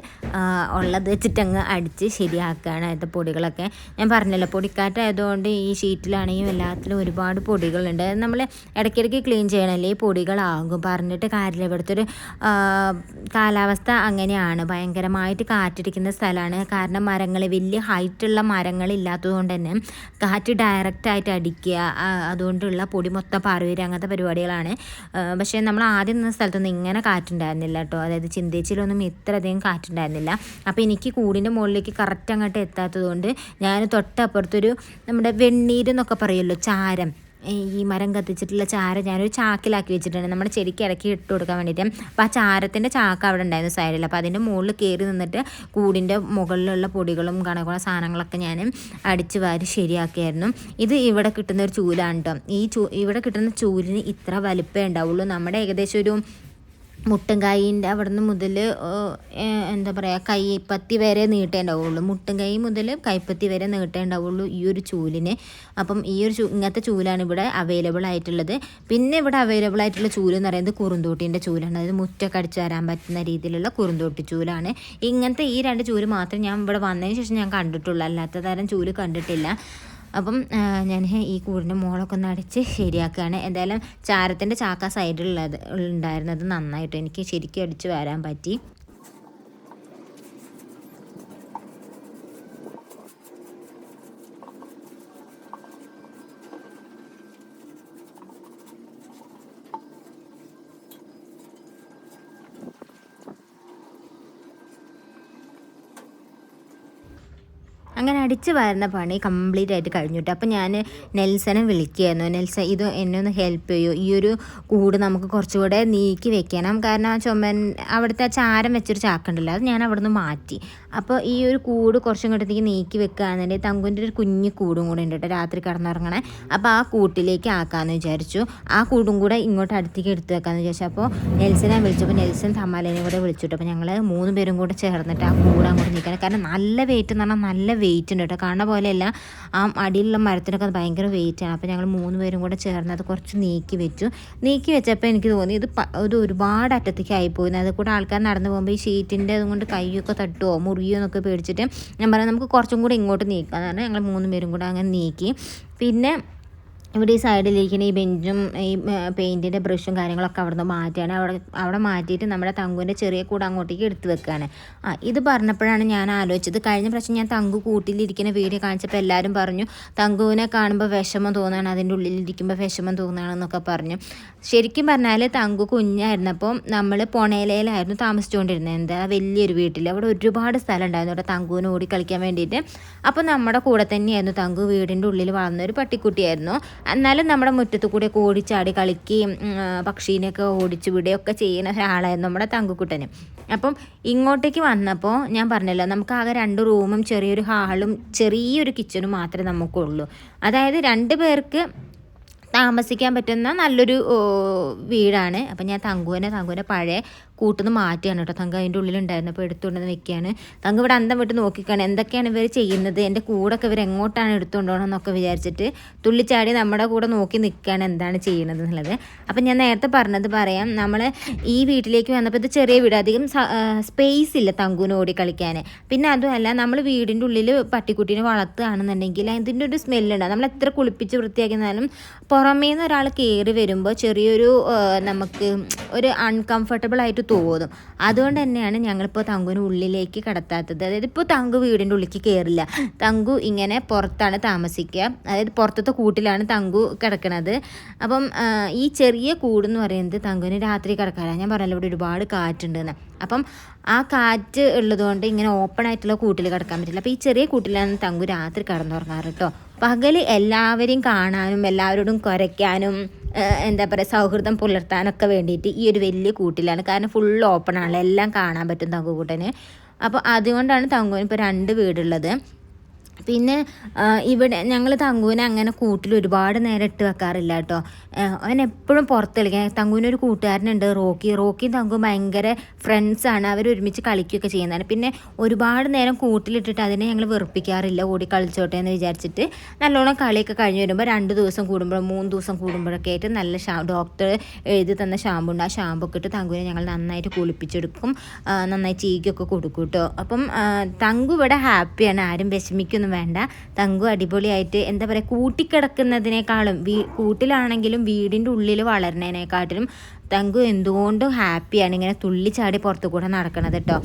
[SPEAKER 1] ഉള്ളത് വെച്ചിട്ടങ്ങ് അടിച്ച് ശരിയാക്കുകയാണ്. അതിൻ്റെ പൊടികളൊക്കെ ഞാൻ പറഞ്ഞല്ലോ, പൊടിക്കാറ്റായതുകൊണ്ട് ഈ ഷീറ്റിലാണെങ്കിലും എല്ലാത്തിലും ഒരുപാട് പൊടികളുണ്ട്. നമ്മൾ ഇടയ്ക്കിടയ്ക്ക് ക്ലീൻ ചെയ്യണമല്ലേ, ഈ പൊടികളാകും. പറഞ്ഞിട്ട് കാര്യമില്ല. ഇവിടുത്തെ ഒരു കാലാവസ്ഥ അങ്ങനെയാണ്, ഭയങ്കരമായിട്ട് കാറ്റടിക്കുന്ന സ്ഥലമാണ്. കാരണം മരങ്ങൾ, വലിയ ഹൈറ്റുള്ള മരങ്ങളില്ലാത്തതുകൊണ്ട് തന്നെ കാറ്റ് ഡയറക്റ്റായിട്ട് അടിക്കുക, അതുകൊണ്ടുള്ള പൊടി മൊത്തം പാറി വരിക, അങ്ങനത്തെ പരിപാടികളാണ്. പക്ഷേ നമ്മൾ ആദ്യം നിന്ന സ്ഥലത്തൊന്നും ഇങ്ങനെ കാറ്റുണ്ടായിരുന്നില്ല കേട്ടോ. അതായത് ചിന്തേച്ചിലൊന്നും ഇത്രയധികം കാറ്റുണ്ടായിരുന്നില്ല. അപ്പോൾ എനിക്ക് കൂടിൻ്റെ മുകളിലേക്ക് കറക്റ്റ് അങ്ങോട്ട് എത്താത്തതുകൊണ്ട് ഞാൻ തൊട്ടപ്പുറത്തൊരു നമ്മുടെ വെണ്ണീരെന്നൊക്കെ പറയുമല്ലോ, ചാരം, ഈ മരം കത്തിച്ചിട്ടുള്ള ചാരം ഞാനൊരു ചാക്കിലാക്കി വെച്ചിട്ടുണ്ട്, നമ്മുടെ ചെടിക്ക് ഇടയ്ക്ക് ഇട്ട് കൊടുക്കാൻ വേണ്ടിയിട്ട്. അപ്പോൾ ആ ചാരത്തിൻ്റെ ചാക്ക് അവിടെ ഉണ്ടായിരുന്നു സൈഡിൽ. അപ്പോൾ അതിൻ്റെ മുകളിൽ കയറി നിന്നിട്ട് കൂടിൻ്റെ മുകളിലുള്ള പൊടികളും കണക്കുള്ള സാധനങ്ങളൊക്കെ ഞാൻ അടിച്ച് വാരി ശരിയാക്കിയായിരുന്നു. ഇത് ഇവിടെ കിട്ടുന്ന ഒരു ചൂലാണ് കേട്ടോ. ഇവിടെ കിട്ടുന്ന ചൂലിന് ഇത്ര വലിപ്പമേ ഉണ്ടാവുള്ളൂ. നമ്മുടെ ഏകദേശം ഒരു മുട്ടുംകായിൻ്റെ അവിടെ നിന്ന് മുതൽ എന്താ പറയുക, കൈപ്പത്തി വരെ നീട്ടേ ഉണ്ടാവുള്ളൂ. മുട്ടുംകൈ മുതൽ കൈപ്പത്തി വരെ നീട്ടേ ഉണ്ടാവുള്ളൂ ഈ ഒരു ചൂലിന്. അപ്പം ഈ ഒരു ഇങ്ങനത്തെ ചൂലാണ് ഇവിടെ അവൈലബിൾ ആയിട്ടുള്ളത്. പിന്നെ ഇവിടെ അവൈലബിൾ ആയിട്ടുള്ള ചൂല് എന്ന് പറയുന്നത് കുറുന്തോട്ടീൻ്റെ ചൂലാണ്. അതായത് മുറ്റൊക്കെ അടിച്ച് വരാൻ പറ്റുന്ന രീതിയിലുള്ള കുറുന്തോട്ടി ചൂലാണ്. ഇങ്ങനത്തെ ഈ രണ്ട് ചൂല് മാത്രം ഞാൻ ഇവിടെ വന്നതിന് ശേഷം ഞാൻ കണ്ടിട്ടുള്ളൂ, അല്ലാത്ത തരം ചൂല് കണ്ടിട്ടില്ല. അപ്പം ഞാൻ ഈ കൂടിൻ്റെ മുകളൊക്കെ ഒന്ന് അടിച്ച് ശരിയാക്കുകയാണ്. എന്തായാലും ചാരത്തിൻ്റെ ചാക്ക സൈഡിലുള്ളത് ഉണ്ടായിരുന്നത് നന്നായിട്ട് എനിക്ക് ശരിക്കും അടിച്ച് വരാൻ പറ്റി. അങ്ങനെ അടിച്ച് വരുന്ന പണി കംപ്ലീറ്റ് ആയിട്ട് കഴിഞ്ഞിട്ട് അപ്പോൾ ഞാൻ നെൽസനെ വിളിക്കുകയായിരുന്നു. നെൽസൺ, ഇത് എന്നെ ഒന്ന് ഹെൽപ്പ് ചെയ്യൂ, ഈ ഒരു കൂട് നമുക്ക് കുറച്ചുകൂടെ നീക്കി വെക്കണം. കാരണം ആ അവിടുത്തെ ചാരം വെച്ചൊരു ചാക്കുണ്ടല്ലോ, അത് ഞാൻ അവിടെ നിന്ന് മാറ്റി. അപ്പോൾ ഈ ഒരു കൂട് കുറച്ചും ഇങ്ങോട്ടേക്ക് നീക്കി വെക്കുകയാണെന്നുണ്ടെങ്കിൽ തങ്കുവിൻ്റെ ഒരു കുഞ്ഞു കൂടും കൂടെ ഉണ്ട് കേട്ടോ, രാത്രി കിടന്നുറങ്ങണേ. അപ്പോൾ ആ കൂട്ടിലേക്ക് ആക്കാമെന്ന് വിചാരിച്ചു. ആ കൂടും കൂടെ ഇങ്ങോട്ട് അടുത്തേക്ക് എടുത്ത് വെക്കാമെന്ന് വിചാരിച്ചു. അപ്പോൾ നെൽസനെ വിളിച്ചപ്പോൾ നെൽസൺ തമാലേനെ കൂടെ വിളിച്ചിട്ടു. അപ്പോൾ ഞങ്ങൾ 3 പേരും കൂടെ ചേർന്നിട്ട് ആ കൂട് അങ്ങോട്ട് നീക്കണം. കാരണം നല്ല വെയിറ്റ് എന്ന് പറഞ്ഞാൽ നല്ല വെയിറ്റ് ഉണ്ട് കേട്ടോ, കാണുന്ന പോലെയല്ല, ആ അടിയിലുള്ള മരത്തിനൊക്കെ അത് ഭയങ്കര വെയിറ്റാണ്. അപ്പോൾ ഞങ്ങൾ 3 പേരും കൂടെ ചേർന്ന് അത് കുറച്ച് നീക്കി വെച്ചപ്പോൾ എനിക്ക് തോന്നി ഇത് ഒരുപാട് അറ്റത്തേക്ക് ആയിപ്പോയി. അത് കൂടെ ആൾക്കാർ നടന്നു പോകുമ്പോൾ ഈ ഷീറ്റിൻ്റെ അതുകൊണ്ട് കൈയൊക്കെ തട്ടുമോ മുറിയോ എന്നൊക്കെ പേടിച്ചിട്ട് ഞാൻ പറയാം നമുക്ക് കുറച്ചും കൂടെ ഇങ്ങോട്ട് നീക്കാം എന്ന് പറഞ്ഞാൽ ഞങ്ങൾ 3 പേരും കൂടെ അങ്ങനെ നീക്കി. പിന്നെ ഇവിടെ ഈ സൈഡിലിരിക്കുന്ന ഈ ബെഞ്ചും ഈ പെയിൻറ്റിൻ്റെ ബ്രഷും കാര്യങ്ങളൊക്കെ അവിടെ നിന്ന് മാറ്റിയാണ്. അവിടെ മാറ്റിയിട്ട് നമ്മുടെ തങ്കുവിൻ്റെ ചെറിയ കൂട് അങ്ങോട്ടേക്ക് എടുത്ത് വെക്കുകയാണ്. ഇത് പറഞ്ഞപ്പോഴാണ് ഞാൻ ആലോചിച്ചത്, കഴിഞ്ഞ പ്രാവശ്യം ഞാൻ തങ്കു കൂട്ടിലിരിക്കുന്ന വീഡിയോ കാണിച്ചപ്പോൾ എല്ലാവരും പറഞ്ഞു തങ്കുവിനെ കാണുമ്പോൾ വിഷമം തോന്നുകയാണ്, അതിൻ്റെ ഉള്ളിലിരിക്കുമ്പോൾ വിഷമം തോന്നുകയാണെന്നൊക്കെ പറഞ്ഞു. ശരിക്കും പറഞ്ഞാൽ തങ്കു കുഞ്ഞായിരുന്നപ്പോൾ നമ്മൾ പൊണേലയിലായിരുന്നു താമസിച്ചുകൊണ്ടിരുന്നത്. എന്താ വലിയൊരു വീട്ടിൽ, അവിടെ ഒരുപാട് സ്ഥലം ഉണ്ടായിരുന്നു അവിടെ തങ്കുവിന് ഓടി കളിക്കാൻ വേണ്ടിയിട്ട്. അപ്പോൾ നമ്മുടെ കൂടെ തന്നെയായിരുന്നു തങ്കു, വീടിൻ്റെ ഉള്ളിൽ വളർന്നൊരു പട്ടിക്കുട്ടിയായിരുന്നു. എന്നാലും നമ്മുടെ മുറ്റത്ത് കൂടെയൊക്കെ ഓടിച്ചാടി കളിക്കുകയും പക്ഷീനെയൊക്കെ ഓടിച്ചു വിടുകയൊക്കെ ചെയ്യുന്ന ഒരാളായിരുന്നു നമ്മുടെ തങ്കുക്കുട്ടന്. അപ്പം ഇങ്ങോട്ടേക്ക് വന്നപ്പോൾ ഞാൻ പറഞ്ഞല്ലോ, നമുക്ക് ആകെ 2 റൂമും ചെറിയൊരു ഹാളും ചെറിയൊരു കിച്ചണും മാത്രമേ നമുക്കുള്ളൂ. അതായത് 2 പേർക്ക് താമസിക്കാൻ പറ്റുന്ന നല്ലൊരു വീടാണ്. അപ്പം ഞാൻ തങ്കുവിനെ പഴയ കൂട്ടുന്ന് മാറ്റിയാണ് കേട്ടോ. തങ്കു അതിൻ്റെ ഉള്ളിലുണ്ടായിരുന്നു, അപ്പോൾ എടുത്തുകൊണ്ടെന്ന് വെക്കുകയാണ്. തങ്കു ഇവിടെ അന്തം വിട്ട് നോക്കിക്കാണ് എന്തൊക്കെയാണ് ഇവർ ചെയ്യുന്നത്, എൻ്റെ കൂടൊക്കെ ഇവർ എങ്ങോട്ടാണ് എടുത്തുകൊണ്ടോണം എന്നൊക്കെ വിചാരിച്ചിട്ട് തുള്ളിച്ചാടി നമ്മുടെ കൂടെ നോക്കി നിൽക്കുകയാണ് എന്താണ് ചെയ്യണത് എന്നുള്ളത്. അപ്പം ഞാൻ നേരത്തെ പറഞ്ഞത് പറയാം, നമ്മൾ ഈ വീട്ടിലേക്ക് വന്നപ്പോൾ ഇത് ചെറിയ വീട്, അധികം സ്പേസ് ഇല്ല തങ്കുവിന് ഓടി കളിക്കാൻ. പിന്നെ അതുമല്ല, നമ്മൾ വീടിൻ്റെ ഉള്ളിൽ പട്ടിക്കുട്ടീനെ വളർത്തുകയാണെന്നുണ്ടെങ്കിൽ അതിൻ്റെ ഒരു സ്മെല്ലുണ്ട്. നമ്മൾ എത്ര കുളിപ്പിച്ച് വൃത്തിയാക്കിയാലും പുറമേ നിന്ന് ഒരാൾ കയറി വരുമ്പോൾ ചെറിയൊരു നമുക്ക് ഒരു അൺകംഫർട്ടബിൾ ആയിട്ട് തോന്നും. അതുകൊണ്ട് തന്നെയാണ് ഞങ്ങളിപ്പോൾ തങ്കുവിന് ഉള്ളിലേക്ക് കടത്താത്തത്. അതായത് ഇപ്പോൾ തങ്കു വീടിൻ്റെ ഉള്ളിലേക്ക് കയറില്ല, തങ്കു ഇങ്ങനെ പുറത്താണ് താമസിക്കുക. അതായത് പുറത്തത്തെ കൂട്ടിലാണ് തങ്കു കിടക്കുന്നത്. അപ്പം ഈ ചെറിയ കൂടെന്ന് പറയുന്നത് തങ്കുവിന് രാത്രി കിടക്കാനാണ്. ഞാൻ പറഞ്ഞല്ലോ ഇവിടെ ഒരുപാട് കാറ്റുണ്ടെന്ന്. അപ്പം ആ കാറ്റ് ഉള്ളതുകൊണ്ട് ഇങ്ങനെ ഓപ്പൺ ആയിട്ടുള്ള കൂട്ടിൽ കിടക്കാൻ പറ്റില്ല. അപ്പോൾ ഈ ചെറിയ കൂട്ടിലാണ് തങ്കു രാത്രി കിടന്നുറങ്ങാറ് കേട്ടോ. പകൽ എല്ലാവരെയും കാണാനും എല്ലാവരോടും കുരയ്ക്കാനും എന്താ പറയുക സൗഹൃദം പുലർത്താനൊക്കെ വേണ്ടിയിട്ട് ഈ ഒരു വലിയ കൂട്ടിലാണ്. കാരണം ഫുൾ ഓപ്പൺ ആണല്ലോ, എല്ലാം കാണാൻ പറ്റും തങ്കുകൂട്ടന്. അപ്പോൾ അതുകൊണ്ടാണ് തങ്കുവിന് ഇപ്പോൾ 2 വീടുള്ളത്. പിന്നെ ഇവിടെ ഞങ്ങൾ തങ്കുവിനെ അങ്ങനെ കൂട്ടിൽ ഒരുപാട് നേരം ഇട്ട് വെക്കാറില്ല കേട്ടോ. അവൻ എപ്പോഴും പുറത്ത് കളിക്കാൻ. തങ്കുവിനൊരു കൂട്ടുകാരനുണ്ട്, റോക്കിയും തങ്കുവും ഭയങ്കര ഫ്രണ്ട്സാണ്. അവർ ഒരുമിച്ച് കളിക്കുകയൊക്കെ ചെയ്യുന്നതാണ്. പിന്നെ ഒരുപാട് നേരം കൂട്ടിലിട്ടിട്ട് അതിനെ ഞങ്ങൾ വെറുപ്പിക്കാറില്ല, ഓടി കളിച്ചോട്ടെ എന്ന് വിചാരിച്ചിട്ട് നല്ലോണം കളിയൊക്കെ കഴിഞ്ഞ് വരുമ്പോൾ 2 ദിവസം കൂടുമ്പോഴും 3 ദിവസം കൂടുമ്പോഴൊക്കെ ആയിട്ട് നല്ല ഡോക്ടർ എഴുതി തന്ന ഷാമ്പു ഉണ്ട്. ആ ഷാമ്പു ഒക്കെ ഇട്ട് തങ്കുവിനെ ഞങ്ങൾ നന്നായിട്ട് കുളിപ്പിച്ചെടുക്കും, നന്നായി ചീകൊക്കെ കൊടുക്കും കേട്ടോ. അപ്പം തങ്കു ഇവിടെ ഹാപ്പിയാണ്, ആരും വിഷമിക്കൊന്നും വേണ്ട. തങ്കു അടിപൊളിയായിട്ട് എന്താ പറയുക, കൂട്ടിക്കിടക്കുന്നതിനേക്കാളും കൂട്ടിലാണെങ്കിലും വീടിൻ്റെ ഉള്ളിൽ വളരുന്നതിനെക്കാട്ടിലും തങ്കു എന്തുകൊണ്ടും ഹാപ്പിയാണ് ഇങ്ങനെ തുള്ളിച്ചാടി പുറത്തു കൂടെ നടക്കണത് കേട്ടോ.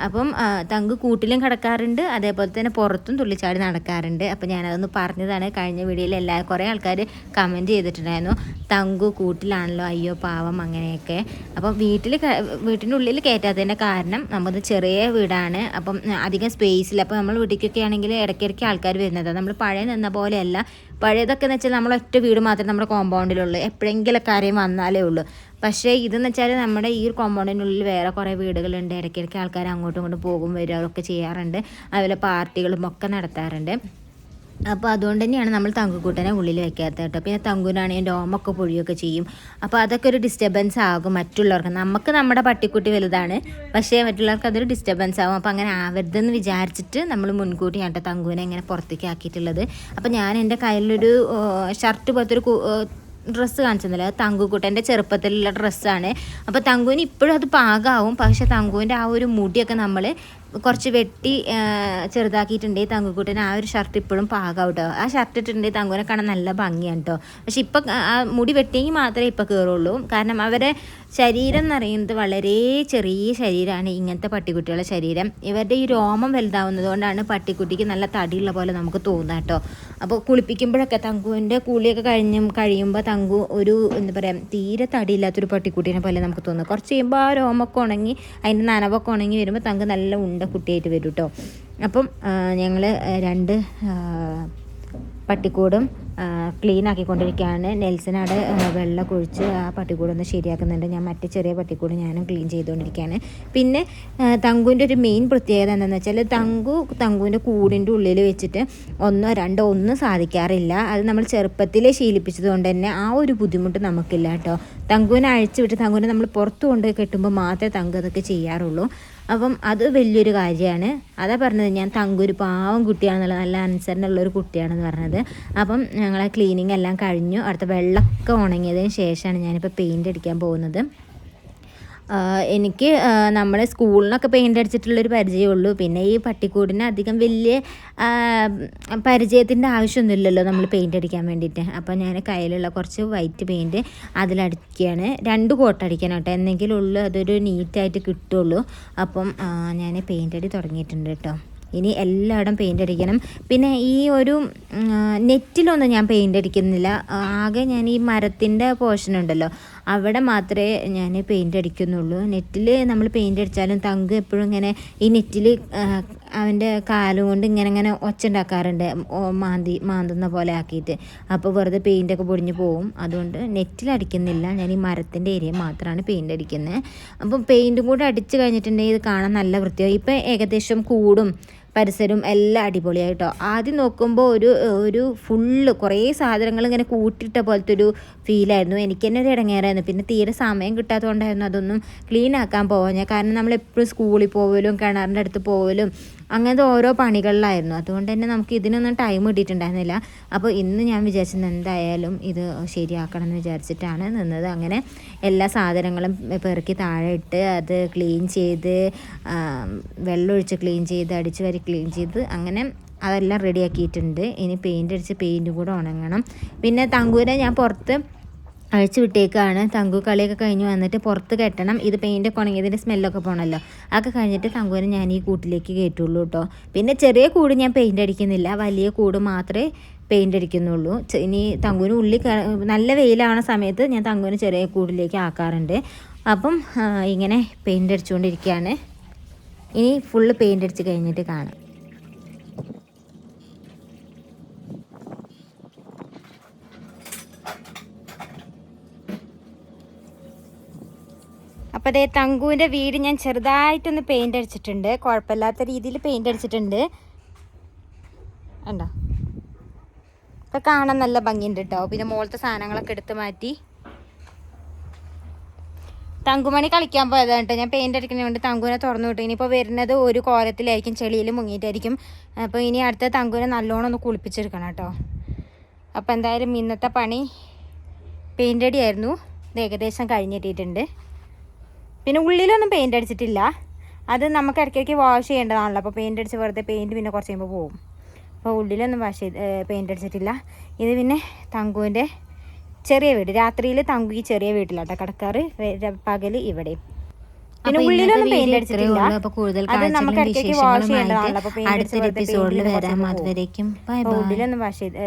[SPEAKER 1] അപ്പം തങ്കു കൂട്ടിലും കിടക്കാറുണ്ട്, അതേപോലെ തന്നെ പുറത്തും തുള്ളിച്ചാടി നടക്കാറുണ്ട്. അപ്പം ഞാനതൊന്ന് പറഞ്ഞതാണ് കഴിഞ്ഞ വീഡിയോയിൽ. കുറേ ആൾക്കാർ കമൻറ്റ് ചെയ്തിട്ടുണ്ടായിരുന്നു തങ്കു കൂട്ടിലാണല്ലോ, അയ്യോ പാവം അങ്ങനെയൊക്കെ. അപ്പം വീട്ടിൻ്റെ ഉള്ളിൽ കയറ്റാത്തതിൻ്റെ കാരണം നമ്മൾ ചെറിയ വീടാണ്, അപ്പം അധികം സ്പേസില്ല. അപ്പോൾ നമ്മൾ വീട്ടിലേക്കൊക്കെ ആണെങ്കിൽ ഇടയ്ക്കിടയ്ക്ക് ആൾക്കാർ വരുന്നത്. നമ്മൾ പഴയ നിന്ന പോലെയല്ല. പഴയതൊക്കെ എന്ന് വെച്ചാൽ നമ്മൾ ഒറ്റ വീട് മാത്രമേ നമ്മുടെ കോമ്പൗണ്ടിലുള്ളൂ, എപ്പോഴെങ്കിലൊക്കെ ആരെയും വന്നാലേ ഉള്ളൂ. പക്ഷേ ഇതെന്ന് വെച്ചാൽ നമ്മുടെ ഈ ഒരു കോമ്പൗണ്ടിനുള്ളിൽ വേറെ കുറേ വീടുകളുണ്ട്. ഇടയ്ക്കിടയ്ക്ക് ആൾക്കാർ അങ്ങോട്ടും ഇങ്ങോട്ടും പോകും വരികയൊക്കെ ചെയ്യാറുണ്ട്. അതുപോലെ പാർട്ടികളും ഒക്കെ നടത്താറുണ്ട്. അപ്പോൾ അതുകൊണ്ട് തന്നെയാണ് നമ്മൾ തങ്കുകൂട്ടനെ ഉള്ളിൽ വെക്കാത്തത് കേട്ടോ. പിന്നെ തങ്കുവിനാണെങ്കിൽ രോമൊക്കെ പൊഴിയൊക്കെ ചെയ്യും. അപ്പോൾ അതൊക്കെ ഒരു ഡിസ്റ്റർബൻസ് ആകും മറ്റുള്ളവർക്ക്. നമുക്ക് നമ്മുടെ പട്ടിക്കുട്ടി വലുതാണ്, പക്ഷേ മറ്റുള്ളവർക്ക് അതൊരു ഡിസ്റ്റർബൻസ് ആകും. അപ്പോൾ അങ്ങനെ ആവരുതെന്ന് വിചാരിച്ചിട്ട് നമ്മൾ മുൻകൂട്ടി കേട്ടോ തങ്കുവിനെ ഇങ്ങനെ പുറത്തേക്ക് ആക്കിയിട്ടുള്ളത്. അപ്പോൾ ഞാൻ എൻ്റെ കയ്യിലൊരു ഷർട്ട് പോലത്തെ ഒരു ഡ്രസ്സ് കാണിച്ചെന്നില്ല, അത് തങ്കുക്കുട്ടൻ്റെ ചെറുപ്പത്തിലുള്ള ഡ്രസ്സാണ്. അപ്പോൾ തങ്കുവിന് ഇപ്പോഴും അത് പാകമാവും, പക്ഷേ തങ്കുവിൻ്റെ ആ ഒരു മുടിയൊക്കെ നമ്മൾ കുറച്ച് വെട്ടി ചെറുതാക്കിയിട്ടുണ്ടെങ്കിൽ തങ്കുക്കുട്ടന് ആ ഒരു ഷർട്ട് ഇപ്പോഴും പാകാവും കേട്ടോ. ആ ഷർട്ട് ഇട്ടിട്ടുണ്ടെങ്കിൽ തങ്കുവിനെ കാണാൻ നല്ല ഭംഗിയാണ് കേട്ടോ. പക്ഷെ ഇപ്പം ആ മുടി വെട്ടിയെങ്കിൽ മാത്രമേ ഇപ്പോൾ കയറുള്ളൂ. കാരണം അവരെ ശരീരം എന്ന് പറയുന്നത് വളരെ ചെറിയ ശരീരമാണ് ഇങ്ങനത്തെ പട്ടിക്കുട്ടികളുടെ ശരീരം. ഇവരുടെ ഈ രോമം വലുതാവുന്നത് കൊണ്ടാണ് പട്ടിക്കുട്ടിക്ക് നല്ല തടിയുള്ള പോലെ നമുക്ക് തോന്നുക കേട്ടോ. അപ്പോൾ കുളിപ്പിക്കുമ്പോഴൊക്കെ തങ്കുവിൻ്റെ കുളിയൊക്കെ കഴിയുമ്പോൾ തങ്കു ഒരു എന്താ പറയുക തീരെ തടിയില്ലാത്തൊരു പട്ടിക്കുട്ടീനെ പോലെ നമുക്ക് തോന്നുന്നു. കുറച്ച് കഴിയുമ്പോൾ ആ രോമൊക്കെ ഉണങ്ങി അതിൻ്റെ നനവൊക്കെ ഉണങ്ങി വരുമ്പോൾ തങ്കു നല്ല കുട്ടിയായിട്ട് വരും കേട്ടോ. അപ്പം ഞങ്ങൾ 2 പട്ടിക്കൂടും ക്ലീൻ ആക്കിക്കൊണ്ടിരിക്കുകയാണ്. നെൽസനവിടെ വെള്ളം കുഴിച്ച് ആ പട്ടിക്കൂടൊന്ന് ശരിയാക്കുന്നുണ്ട്. ഞാൻ മറ്റേ ചെറിയ പട്ടിക്കൂട് ഞാനും ക്ലീൻ ചെയ്തുകൊണ്ടിരിക്കുകയാണ്. പിന്നെ തങ്കുവിൻ്റെ ഒരു മെയിൻ പ്രത്യേകത എന്താണെന്ന് വെച്ചാൽ തങ്കുവിൻ്റെ കൂടിൻ്റെ ഉള്ളിൽ വെച്ചിട്ട് 1, 2 ഒന്നും സാധിക്കാറില്ല. അത് നമ്മൾ ചെറുപ്പത്തിലേ ശീലിപ്പിച്ചത് കൊണ്ട് തന്നെ ആ ഒരു ബുദ്ധിമുട്ട് നമുക്കില്ല കേട്ടോ. തങ്കുവിനെ അഴിച്ചു വിട്ട് തങ്കുവിനെ നമ്മൾ പുറത്ത് കൊണ്ട് കെട്ടുമ്പോൾ മാത്രമേ തങ്കു അതൊക്കെ ചെയ്യാറുള്ളൂ. അപ്പം അത് വലിയൊരു കാര്യമാണ്. അതാ പറഞ്ഞത് ഞാൻ തങ്കു ഒരു പാവം കുട്ടിയാണെന്നുള്ളത്, നല്ല അനുസരണമുള്ളൊരു കുട്ടിയാണെന്ന് പറഞ്ഞത്. അപ്പം ഞങ്ങളെ ക്ലീനിങ് എല്ലാം കഴിഞ്ഞു. അടുത്ത വെള്ളമൊക്കെ ഉണങ്ങിയതിന് ശേഷമാണ് ഞാനിപ്പോൾ പെയിൻ്റ് അടിക്കാൻ പോകുന്നത്. എനിക്ക് നമ്മൾ സ്കൂളിനൊക്കെ പെയിൻ്റ് അടിച്ചിട്ടുള്ളൊരു പരിചയമുള്ളൂ. പിന്നെ ഈ പട്ടിക്കൂടിന് അധികം വലിയ പരിചയത്തിൻ്റെ ആവശ്യമൊന്നുമില്ലല്ലോ നമ്മൾ പെയിൻ്റ് അടിക്കാൻ വേണ്ടിയിട്ട്. അപ്പോൾ ഞാൻ കയ്യിലുള്ള കുറച്ച് വൈറ്റ് പെയിൻറ്റ് അതിലടിക്കുകയാണ്. 2 കോട്ട് അടിക്കണം കേട്ടോ, എന്നെങ്കിലും ഉള്ളൂ അതൊരു നീറ്റായിട്ട് കിട്ടുള്ളൂ. അപ്പം ഞാൻ പെയിൻ്റ് അടി തുടങ്ങിയിട്ടുണ്ട് കേട്ടോ. ഇനി എല്ലായിടം പെയിൻ്റ് അടിക്കണം. പിന്നെ ഈ ഒരു നെറ്റിലൊന്നും ഞാൻ പെയിൻ്റ് അടിക്കുന്നില്ല. ആകെ ഞാൻ ഈ മരത്തിൻ്റെ പോർഷൻ ഉണ്ടല്ലോ അവിടെ മാത്രമേ ഞാൻ പെയിൻ്റ് അടിക്കുന്നുള്ളൂ. നെറ്റിൽ നമ്മൾ പെയിൻ്റ് അടിച്ചാലും തങ്കു എപ്പോഴും ഇങ്ങനെ ഈ നെറ്റിൽ അവൻ്റെ കാലും കൊണ്ട് ഇങ്ങനെ ഒച്ച ഉണ്ടാക്കാറുണ്ട്, മാന്തുന്ന പോലെ ആക്കിയിട്ട്. അപ്പോൾ വെറുതെ പെയിൻ്റൊക്കെ പൊടിഞ്ഞ് പോവും. അതുകൊണ്ട് നെറ്റിൽ അടിക്കുന്നില്ല, ഞാൻ ഈ മരത്തിൻ്റെ ഏരിയ മാത്രമാണ് പെയിൻ്റ് അടിക്കുന്നത്. അപ്പം പെയിൻറ്റും കൂടെ അടിച്ച് കഴിഞ്ഞിട്ടുണ്ടെങ്കിൽ ഇത് കാണാൻ നല്ല വൃത്തിയായി. ഇപ്പം ഏകദേശം കൂടും പരിസരവും എല്ലാം അടിപൊളിയായിട്ടോ. ആദ്യം നോക്കുമ്പോൾ ഒരു ഫുള്ള് കുറേ സാധനങ്ങൾ ഇങ്ങനെ കൂട്ടിയിട്ട പോലത്തെ ഒരു ഫീലായിരുന്നു. എനിക്ക് തന്നെ ഒരു ഇടങ്ങേറായിരുന്നു. പിന്നെ തീരെ സമയം കിട്ടാത്തതുകൊണ്ടായിരുന്നു അതൊന്നും ക്ലീൻ ആക്കാൻ പോകാൻ. കാരണം നമ്മളെപ്പോഴും സ്കൂളിൽ പോകലും കിണറിൻ്റെ അടുത്ത് പോകലും അങ്ങനത്തെ ഓരോ പണികളിലായിരുന്നു. അതുകൊണ്ട് തന്നെ നമുക്ക് ഇതിനൊന്നും ടൈം കിട്ടിയിട്ടുണ്ടായിരുന്നില്ല. അപ്പോൾ ഇന്ന് ഞാൻ വിചാരിച്ചത് എന്തായാലും ഇത് ശരിയാക്കണം എന്ന് വിചാരിച്ചിട്ടാണ് നിന്നത്. അങ്ങനെ എല്ലാ സാധനങ്ങളും പെറുക്കി താഴെ ഇട്ട് അത് ക്ലീൻ ചെയ്ത് വെള്ളമൊഴിച്ച് ക്ലീൻ ചെയ്ത് അടിച്ച് വരി ക്ലീൻ ചെയ്ത് അങ്ങനെ അതെല്ലാം റെഡിയാക്കിയിട്ടുണ്ട്. ഇനി പെയിൻ്റ് അടിച്ച് പെയിൻറ്റും കൂടെ ഉണങ്ങണം. പിന്നെ തങ്കൂരെ ഞാൻ പുറത്ത് അഴിച്ചു വിട്ടേക്കാണ്. തങ്കു കളിയൊക്കെ കഴിഞ്ഞ് വന്നിട്ട് പുറത്ത് കെട്ടണം. ഇത് പെയിൻ്റൊക്കെ ഉണങ്ങിയതിൻ്റെ സ്മെല്ലൊക്കെ പോകണമല്ലോ. അതൊക്കെ കഴിഞ്ഞിട്ട് തങ്കുവിനെ ഞാൻ ഈ കൂട്ടിലേക്ക് കയറ്റുള്ളൂ കേട്ടോ. പിന്നെ ചെറിയ കൂട് ഞാൻ പെയിൻ്റ് അടിക്കുന്നില്ല, വലിയ കൂട് മാത്രമേ പെയിൻ്റ് അടിക്കുന്നുള്ളൂ. ഇനി തങ്കുവിന് ഉള്ളിൽ നല്ല വെയിലാവണ സമയത്ത് ഞാൻ തങ്കുവിന് ചെറിയ കൂടിലേക്ക് ആക്കാറുണ്ട്. അപ്പം ഇങ്ങനെ പെയിൻ്റ് അടിച്ചുകൊണ്ടിരിക്കുകയാണ്. ഇനി ഫുള്ള് പെയിൻ്റ് അടിച്ച് കഴിഞ്ഞിട്ട് കാണാം. അപ്പോൾ അതേ തങ്കുവിൻ്റെ വീട് ഞാൻ ചെറുതായിട്ടൊന്ന് പെയിൻ്റ് അടിച്ചിട്ടുണ്ട്. കുഴപ്പമില്ലാത്ത രീതിയിൽ പെയിൻ്റ് അടിച്ചിട്ടുണ്ട്. ഉണ്ടോ? ഇപ്പോൾ കാണാൻ നല്ല ഭംഗിയുണ്ട് കേട്ടോ. പിന്നെ മുകളിലത്തെ സാധനങ്ങളൊക്കെ എടുത്ത് മാറ്റി. തങ്കുമണി കളിക്കാൻ പോയതാണ് കേട്ടോ. ഞാൻ പെയിൻ്റ് അടിക്കുന്നതിന് വേണ്ടി തങ്കുവിനെ തുറന്നു വിട്ടു. ഇനിയിപ്പോൾ വരുന്നത് ഒരു കോലത്തിലായിരിക്കും, ചെളിയിൽ മുങ്ങിയിട്ടായിരിക്കും. അപ്പോൾ ഇനി അടുത്ത തങ്കുവിനെ നല്ലോണം ഒന്ന് കുളിപ്പിച്ചെടുക്കണം കേട്ടോ. അപ്പോൾ എന്തായാലും ഇന്നത്തെ പണി പെയിൻ്റ് അടിയായിരുന്നു. ഇത് ഏകദേശം കഴിഞ്ഞിട്ടിട്ടുണ്ട്. പിന്നെ ഉള്ളിലൊന്നും പെയിൻ്റ് അടിച്ചിട്ടില്ല. അത് നമുക്ക് ഇടയ്ക്കിടയ്ക്ക് വാഷ് ചെയ്യേണ്ടതാണല്ലോ. അപ്പോൾ പെയിൻ്റ് അടിച്ച് വെറുതെ പെയിൻറ്റ് പിന്നെ കുറച്ച് കഴിയുമ്പോൾ പോകും. അപ്പോൾ ഉള്ളിലൊന്നും പെയിൻ്റ് അടിച്ചിട്ടില്ല. ഇത് പിന്നെ തങ്കുവിൻ്റെ ചെറിയ വീട്. രാത്രിയിൽ തങ്കു ഈ ചെറിയ വീട്ടിലാട്ടോ കിടക്കാറ്, പകൽ ഇവിടെ. പിന്നെ ഉള്ളിലൊന്നും പെയിൻ്റ് അടിച്ചിട്ടില്ല. അത് നമുക്ക് ഇടയ്ക്കിടയ്ക്ക് വാഷ് ചെയ്യേണ്ടതാണല്ലോ. അപ്പോൾ പെയിൻ്റ് അടിച്ച് വെറുതെ പെയിൻറ്റ് ഉള്ളിലൊന്നും വാഷ് ചെയ്ത്